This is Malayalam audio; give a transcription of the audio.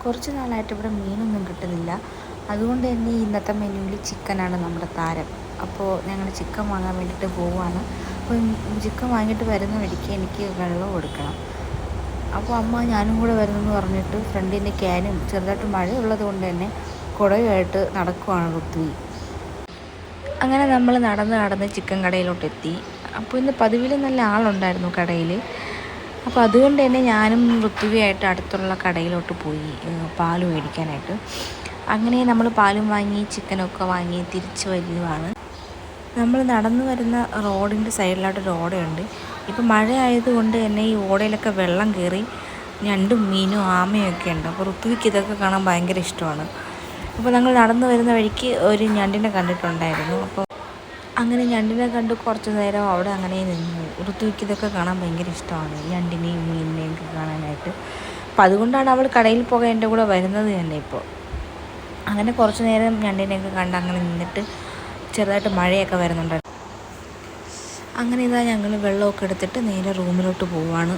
കുറച്ച് നാളായിട്ട് ഇവിടെ മീനൊന്നും കിട്ടുന്നില്ല. അതുകൊണ്ട് തന്നെ ഇന്നത്തെ മെനുവിൽ ചിക്കനാണ് നമ്മുടെ താരം. അപ്പോൾ ഞങ്ങൾ ചിക്കൻ വാങ്ങാൻ വേണ്ടിയിട്ട് പോവുകയാണ്. അപ്പോൾ ചിക്കൻ വാങ്ങിയിട്ട് വരുന്ന വഴിക്ക് എനിക്ക് വെള്ളം കൊടുക്കണം. അപ്പോൾ അമ്മ ഞാനും കൂടെ വരുന്നെന്ന് പറഞ്ഞിട്ട് ഫ്രണ്ടിൻ്റെ ക്യാനും ചെറുതായിട്ട് മഴയുള്ളത് കൊണ്ട് തന്നെ കുടയുമായിട്ട് നടക്കുവാണ് ഋത്വി. അങ്ങനെ നമ്മൾ നടന്ന് ചിക്കൻ കടയിലോട്ടെത്തി. അപ്പോൾ ഇന്ന് പതിവിൽ നല്ല ആളുണ്ടായിരുന്നു കടയിൽ. അപ്പോൾ അതുകൊണ്ട് തന്നെ ഞാനും ഋത്വിയായിട്ട് അടുത്തുള്ള കടയിലോട്ട് പോയി പാൽ മേടിക്കാനായിട്ട്. അങ്ങനെ നമ്മൾ പാലും വാങ്ങി ചിക്കനൊക്കെ വാങ്ങി തിരിച്ച് വരുവാണ്. നമ്മൾ നടന്നു വരുന്ന റോഡിൻ്റെ സൈഡിലായിട്ടൊരു ഓടയുണ്ട്. ഇപ്പോൾ മഴ ആയതുകൊണ്ട് തന്നെ ഈ ഓടയിലൊക്കെ വെള്ളം കയറി ഞണ്ടും മീനും ആമയൊക്കെ ഉണ്ട്. അപ്പോൾ ഋത്വിക്ക് ഇതൊക്കെ കാണാൻ ഭയങ്കര ഇഷ്ടമാണ്. അപ്പോൾ ഞങ്ങൾ നടന്നു വരുന്ന വഴിക്ക് ഒരു ഞണ്ടിനെ കണ്ടിട്ടുണ്ടായിരുന്നു. അപ്പോൾ അങ്ങനെ ഞണ്ടിനെ കണ്ട് കുറച്ച് നേരം അവിടെ അങ്ങനെ നിന്നു. ഋത്വിക്ക് ഇതൊക്കെ കാണാൻ ഭയങ്കര ഇഷ്ടമാണ്, ഞണ്ടിനെയും മീനിനെയും ഒക്കെ കാണാനായിട്ട്. അപ്പോൾ അതുകൊണ്ടാണ് അവൾ കടയിൽ പോകാൻ എൻ്റെ കൂടെ വരുന്നത് തന്നെ. ഇപ്പോൾ അങ്ങനെ കുറച്ച് നേരം ഞണ്ടിനെയൊക്കെ കണ്ട് അങ്ങനെ നിന്നിട്ട് ചെറുതായിട്ട് മഴയൊക്കെ വരുന്നുണ്ടായിരുന്നു. അങ്ങനെ ഇതാ ഞങ്ങൾ വെള്ളമൊക്കെ എടുത്തിട്ട് നേരെ റൂമിലോട്ട് പോവുകയാണ്.